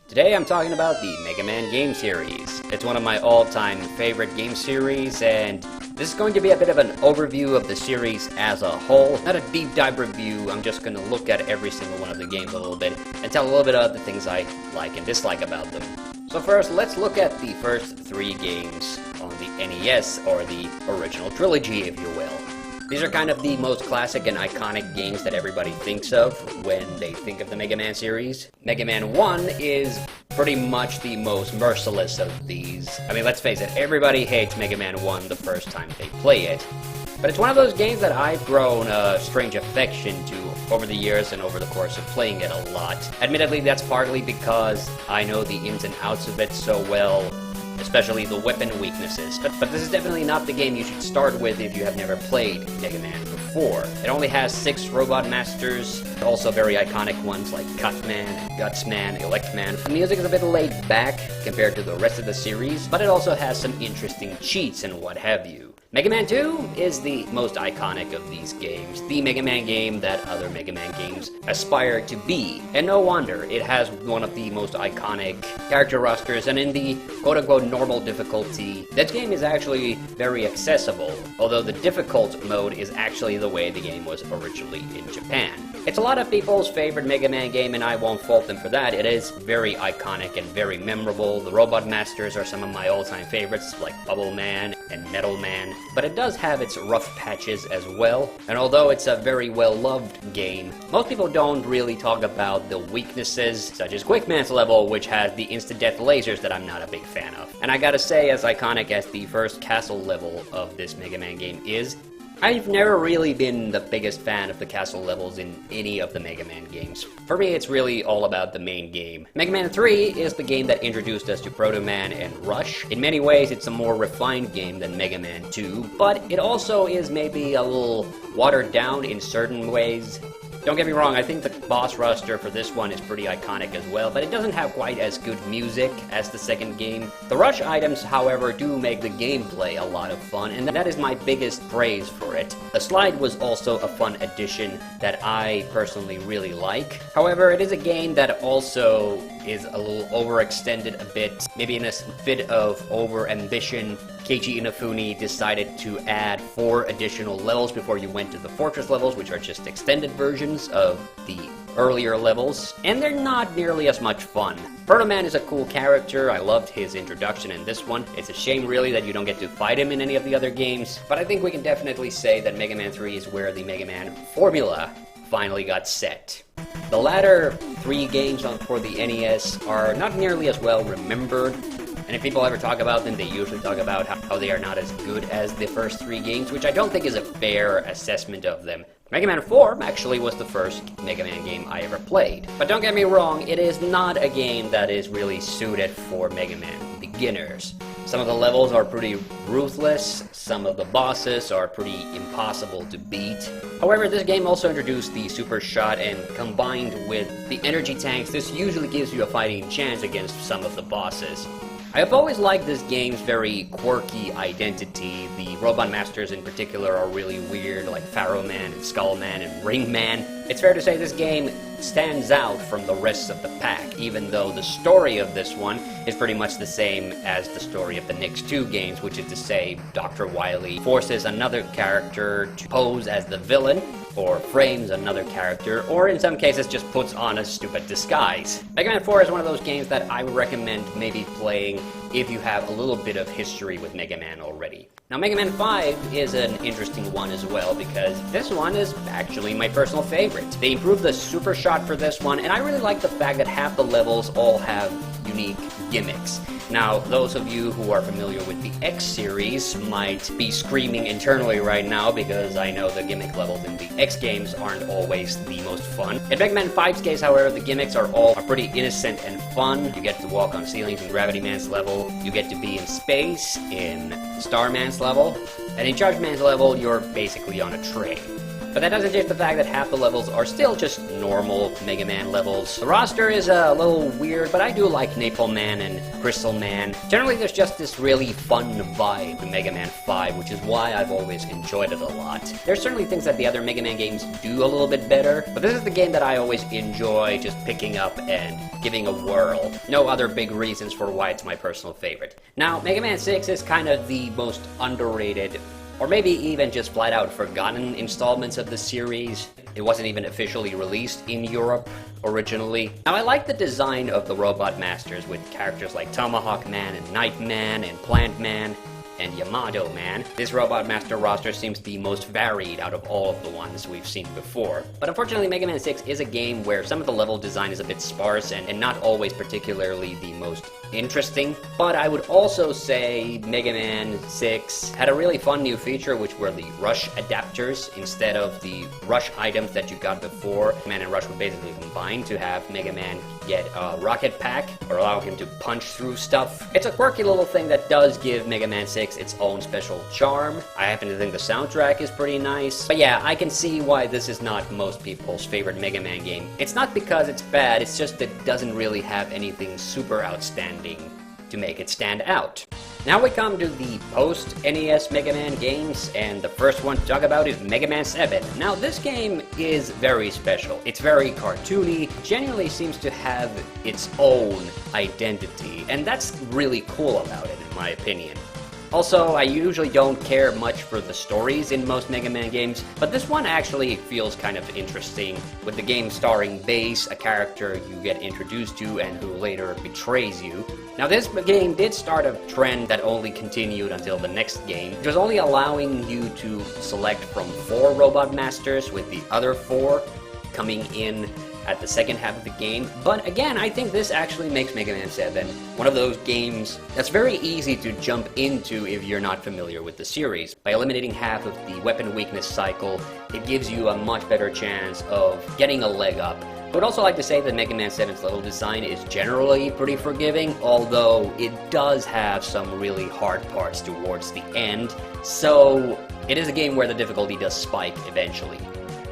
Today I'm talking about the Mega Man game series. It's one of my all-time favorite game series, and this is going to be a bit of an overview of the series as a whole. Not a deep dive review, I'm just going to look at every single one of the games a little bit and tell a little bit of the things I like and dislike about them. So first, let's look at the first three games on the NES, or the original Trilogy, if you will. These are kind of the most classic and iconic games that everybody thinks of when they think of the Mega Man series. Mega Man 1 is pretty much the most merciless of these. I mean, let's face it, everybody hates Mega Man 1 the first time they play it. But it's one of those games that I've grown a strange affection to over the years and over the course of playing it a lot. Admittedly, that's partly because I know the ins and outs of it so well, especially the weapon weaknesses. But this is definitely not the game you should start with if you have never played Mega Man before. It only has 6 robot masters, also very iconic ones like Cutman, Gutsman, Electman. The music is a bit laid back compared to the rest of the series, but it also has some interesting cheats and what have you. Mega Man 2 is the most iconic of these games, the Mega Man game that other Mega Man games aspire to be. And no wonder, it has one of the most iconic character rosters, and in the quote-unquote normal difficulty, this game is actually very accessible, although the difficult mode is actually the way the game was originally in Japan. It's a lot of people's favorite Mega Man game, and I won't fault them for that. It is very iconic and very memorable. The Robot Masters are some of my all-time favorites, like Bubble Man and Metal Man, but it does have its rough patches as well. And although it's a very well-loved game, most people don't really talk about the weaknesses, such as Quickman's level, which has the instant-death lasers that I'm not a big fan of. And I gotta say, as iconic as the first castle level of this Mega Man game is, I've never really been the biggest fan of the castle levels in any of the Mega Man games. For me, it's really all about the main game. Mega Man 3 is the game that introduced us to Proto Man and Rush. In many ways, it's a more refined game than Mega Man 2, but it also is maybe a little watered down in certain ways. Don't get me wrong, I think the boss roster for this one is pretty iconic as well, but it doesn't have quite as good music as the second game. The Rush items, however, do make the gameplay a lot of fun, and that is my biggest praise for it. The slide was also a fun addition that I personally really like. However, it is a game that also is a little overextended a bit. Maybe in a fit of over-ambition, Keiji Inafune decided to add 4 additional levels before you went to the Fortress levels, which are just extended versions of the earlier levels, and they're not nearly as much fun. Proto Man is a cool character. I loved his introduction in this one. It's a shame really that you don't get to fight him in any of the other games, but I think we can definitely say that Mega Man 3 is where the Mega Man formula finally got set. The latter 3 games for the NES are not nearly as well remembered, and if people ever talk about them, they usually talk about how they are not as good as the first 3 games, which I don't think is a fair assessment of them. Mega Man 4 actually was the first Mega Man game I ever played. But don't get me wrong, it is not a game that is really suited for Mega Man beginners. Some of the levels are pretty ruthless, some of the bosses are pretty impossible to beat. However, this game also introduced the Super Shot, and combined with the energy tanks, this usually gives you a fighting chance against some of the bosses. I have always liked this game's very quirky identity. The Robot Masters in particular are really weird, like Pharaoh Man and Skull Man and Ring Man. It's fair to say this game stands out from the rest of the pack, even though the story of this one is pretty much the same as the story of the next 2 games, which is to say, Dr. Wily forces another character to pose as the villain, or frames another character, or in some cases just puts on a stupid disguise. Mega Man 4 is one of those games that I would recommend maybe playing if you have a little bit of history with Mega Man already. Now, Mega Man 5 is an interesting one as well, because this one is actually my personal favorite. They improved the Super Shot for this one, and I really like the fact that half the levels all have unique gimmicks. Now, those of you who are familiar with the X series might be screaming internally right now, because I know the gimmick levels in the X games aren't always the most fun. In Mega Man 5's case, however, the gimmicks are all pretty innocent and fun. You get to walk on ceilings in Gravity Man's level, you get to be in space in Starman's level, and in Charge Man's level, you're basically on a train. But that doesn't change the fact that half the levels are still just normal Mega Man levels. The roster is a little weird, but I do like Napalm Man and Crystal Man. Generally, there's just this really fun vibe to Mega Man 5, which is why I've always enjoyed it a lot. There's certainly things that the other Mega Man games do a little bit better, but this is the game that I always enjoy just picking up and giving a whirl. No other big reasons for why it's my personal favorite. Now, Mega Man 6 is kind of the most underrated, or maybe even just flat out forgotten installments of the series. It wasn't even officially released in Europe originally. Now, I like the design of the Robot Masters with characters like Tomahawk Man and Night Man and Plant Man and Yamato Man. This Robot Master roster seems the most varied out of all of the ones we've seen before. But unfortunately, Mega Man 6 is a game where some of the level design is a bit sparse and not always particularly the most interesting. But I would also say Mega Man 6 had a really fun new feature, which were the Rush adapters instead of the Rush items that you got before. Man and Rush were basically combined to have Mega Man get a rocket pack, or allow him to punch through stuff. It's a quirky little thing that does give Mega Man 6 its own special charm. I happen to think the soundtrack is pretty nice. But yeah, I can see why this is not most people's favorite Mega Man game. It's not because it's bad, it's just that it doesn't really have anything super outstanding to make it stand out. Now we come to the post-NES Mega Man games, and the first one to talk about is Mega Man 7. Now this game is very special. It's very cartoony, genuinely seems to have its own identity, and that's really cool about it in my opinion. Also, I usually don't care much for the stories in most Mega Man games, but this one actually feels kind of interesting, with the game starring Bass, a character you get introduced to and who later betrays you. Now this game did start a trend that only continued until the next game. It was only allowing you to select from 4 Robot Masters, with the other 4 coming in at the second half of the game. But again, I think this actually makes Mega Man 7 one of those games that's very easy to jump into if you're not familiar with the series. By eliminating half of the weapon weakness cycle, it gives you a much better chance of getting a leg up. I would also like to say that Mega Man 7's level design is generally pretty forgiving, although it does have some really hard parts towards the end, so it is a game where the difficulty does spike eventually.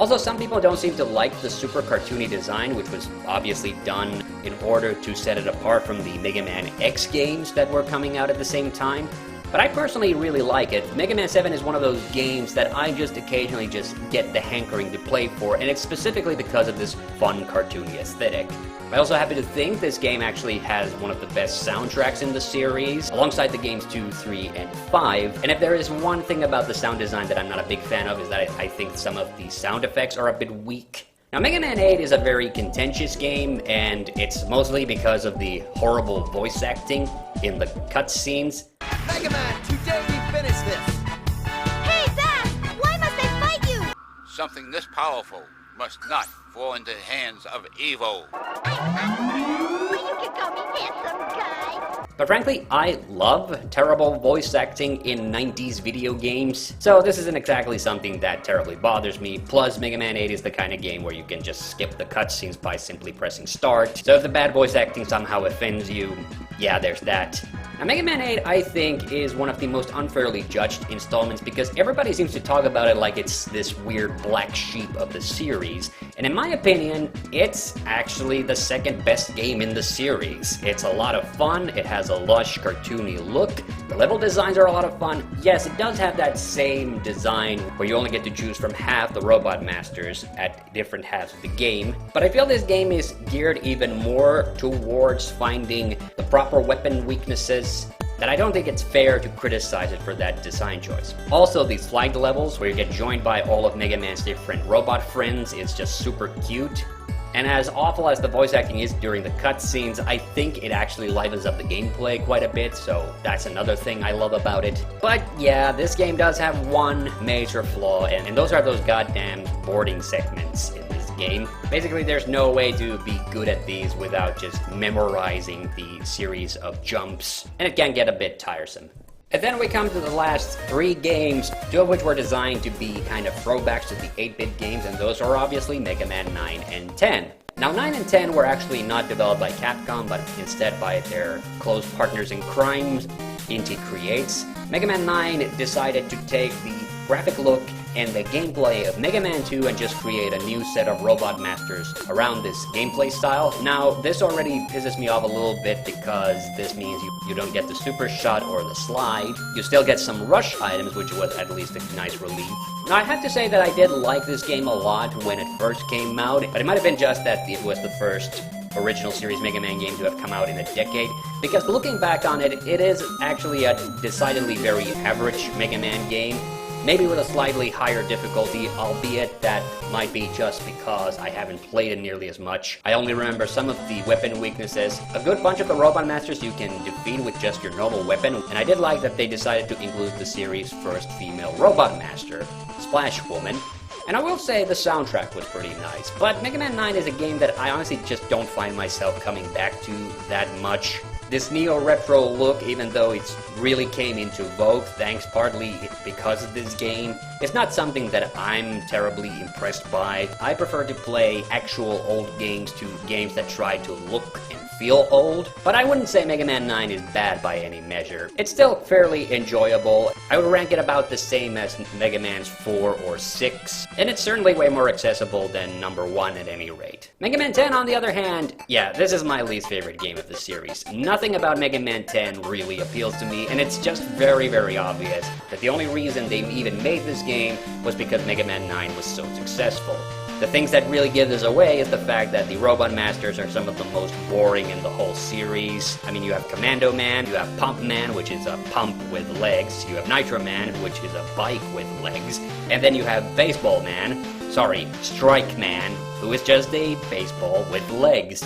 Also, some people don't seem to like the super cartoony design, which was obviously done in order to set it apart from the Mega Man X games that were coming out at the same time. But I personally really like it. Mega Man 7 is one of those games that I just occasionally just get the hankering to play for, and it's specifically because of this fun cartoony aesthetic. I also happen to think this game actually has one of the best soundtracks in the series, alongside the games 2, 3, and 5. And if there is one thing about the sound design that I'm not a big fan of, is that I think some of the sound effects are a bit weak. Now, Mega Man 8 is a very contentious game, and it's mostly because of the horrible voice acting in the cutscenes. Mega Man, today we finish this! Hey, Zach! Why must I fight you? Something this powerful must not fall into the hands of evil. You can call me handsome guy. But frankly, I love terrible voice acting in 90s video games, so this isn't exactly something that terribly bothers me. Plus, Mega Man 8 is the kind of game where you can just skip the cutscenes by simply pressing start. So if the bad voice acting somehow offends you, yeah, there's that. Now, Mega Man 8, I think, is one of the most unfairly judged installments because everybody seems to talk about it like it's this weird black sheep of the series. And in my opinion, it's actually the second best game in the series. It's a lot of fun, it has a lush, cartoony look, the level designs are a lot of fun. Yes, it does have that same design where you only get to choose from half the Robot Masters at different halves of the game. But I feel this game is geared even more towards finding the proper weapon weaknesses, that I don't think it's fair to criticize it for that design choice. Also, these flagged levels where you get joined by all of Mega Man's different robot friends is just super cute. And as awful as the voice acting is during the cutscenes, I think it actually livens up the gameplay quite a bit, so that's another thing I love about it. But yeah, this game does have one major flaw, and those are those goddamn boarding segments in this game. Basically, there's no way to be good at these without just memorizing the series of jumps, and it can get a bit tiresome. And then we come to the last 3 games, 2 of which were designed to be kind of throwbacks to the 8-bit games, and those are obviously Mega Man 9 and 10. Now, 9 and 10 were actually not developed by Capcom, but instead by their close partners in crime, Inti Creates. Mega Man 9 decided to take the graphic look and the gameplay of Mega Man 2 and just create a new set of Robot Masters around this gameplay style. Now, this already pisses me off a little bit because this means you don't get the super shot or the slide. You still get some rush items, which was at least a nice relief. Now, I have to say that I did like this game a lot when it first came out, but it might have been just that it was the first original series Mega Man game to have come out in a decade, because looking back on it, it is actually a decidedly very average Mega Man game, maybe with a slightly higher difficulty, albeit that might be just because I haven't played it nearly as much. I only remember some of the weapon weaknesses. A good bunch of the Robot Masters you can defeat with just your normal weapon, and I did like that they decided to include the series' first female Robot Master, Splash Woman. And I will say the soundtrack was pretty nice, but Mega Man 9 is a game that I honestly just don't find myself coming back to that much. This neo-retro look, even though it really came into vogue thanks partly because of this game, it's not something that I'm terribly impressed by. I prefer to play actual old games to games that try to look and feel old, but I wouldn't say Mega Man 9 is bad by any measure. It's still fairly enjoyable. I would rank it about the same as Mega Man's 4 or 6, and it's certainly way more accessible than number 1 at any rate. Mega Man 10, on the other hand, yeah, this is my least favorite game of the series. Nothing about Mega Man 10 really appeals to me, and it's just very, very obvious that the only reason they even made this game was because Mega Man 9 was so successful. The things that really give this away is the fact that the Robot Masters are some of the most boring in the whole series. I mean, you have Commando Man, you have Pump Man, which is a pump with legs, you have Nitro Man, which is a bike with legs, and then you have Baseball Man, Strike Man, who is just a baseball with legs.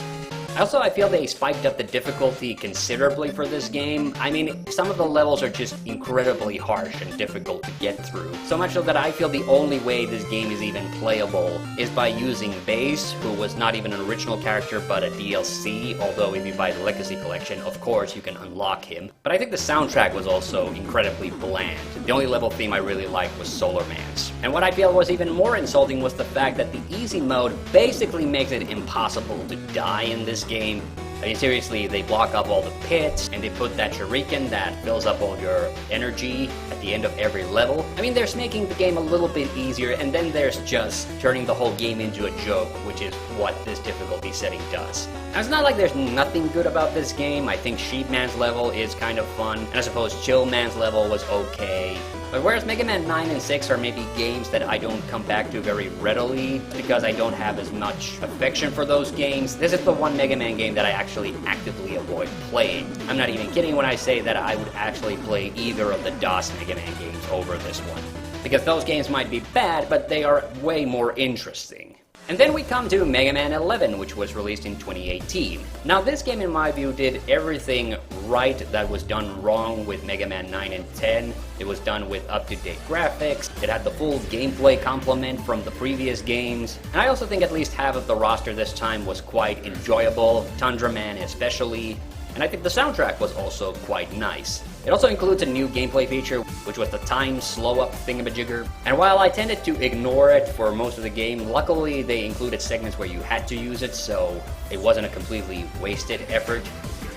Also, I feel they spiked up the difficulty considerably for this game. I mean, some of the levels are just incredibly harsh and difficult to get through. So much so that I feel the only way this game is even playable is by using Bass, who was not even an original character but a DLC, although if you buy the Legacy Collection, of course you can unlock him. But I think the soundtrack was also incredibly bland. The only level theme I really liked was Solar Man's. And what I feel was even more insulting was the fact that the easy mode basically makes it impossible to die in this game. I mean, seriously, they block up all the pits, and they put that shuriken that fills up all your energy at the end of every level. I mean, there's making the game a little bit easier, and then there's just turning the whole game into a joke, which is what this difficulty setting does. Now, it's not like there's nothing good about this game. I think Sheep Man's level is kind of fun, and I suppose Chill Man's level was okay. But whereas Mega Man 9 and 6 are maybe games that I don't come back to very readily because I don't have as much affection for those games, this is the one Mega Man game that I actually actively avoid playing. I'm not even kidding when I say that I would actually play either of the DOS Mega Man games over this one. Because those games might be bad, but they are way more interesting. And then we come to Mega Man 11, which was released in 2018. Now, this game, in my view, did everything right that was done wrong with Mega Man 9 and 10. It was done with up-to-date graphics, it had the full gameplay complement from the previous games, and I also think at least half of the roster this time was quite enjoyable, Tundra Man especially, and I think the soundtrack was also quite nice. It also includes a new gameplay feature, which was the time slow-up thingamajigger. And while I tended to ignore it for most of the game, luckily they included segments where you had to use it, so it wasn't a completely wasted effort.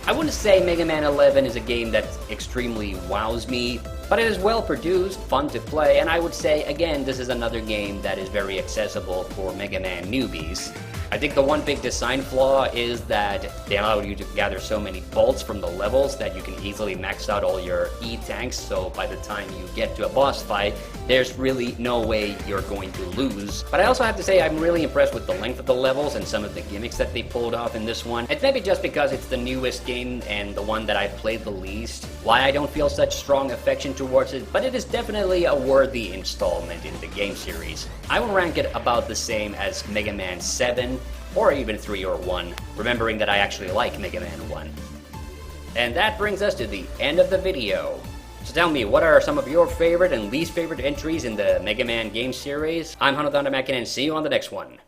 I wouldn't say Mega Man 11 is a game that extremely wows me, but it is well produced, fun to play, and I would say, again, this is another game that is very accessible for Mega Man newbies. I think the one big design flaw is that they allow you to gather so many bolts from the levels that you can easily max out all your E-tanks, so by the time you get to a boss fight, there's really no way you're going to lose. But I also have to say I'm really impressed with the length of the levels and some of the gimmicks that they pulled off in this one. It's maybe just because it's the newest game and the one that I've played the least, why I don't feel such strong affection towards it, but it is definitely a worthy installment in the game series. I will rank it about the same as Mega Man 7, or even 3 or 1, remembering that I actually like Mega Man 1. And that brings us to the end of the video. So tell me, what are some of your favorite and least favorite entries in the Mega Man game series? I'm Hanno and see you on the next one.